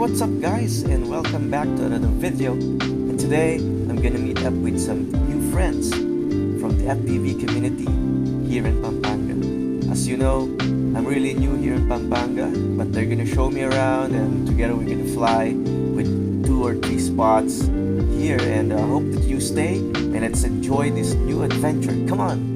what's up guys, and welcome back to another video. And today I'm gonna meet up with some new friends from the FPV community here in Pampanga. As you know, I'm really new here in Pampanga, but they're gonna show me around and together we're gonna fly with 2 or 3 spots here, and I hope that you stay and let's enjoy this new adventure. Come on!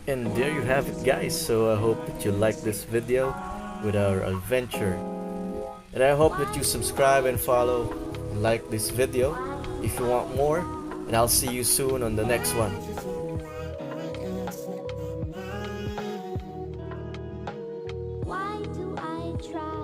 And there you have it, guys. So I hope that you like this video with our adventure, and I hope that you subscribe and follow and like this video if you want more, and I'll see you soon on the next one. Why do I try?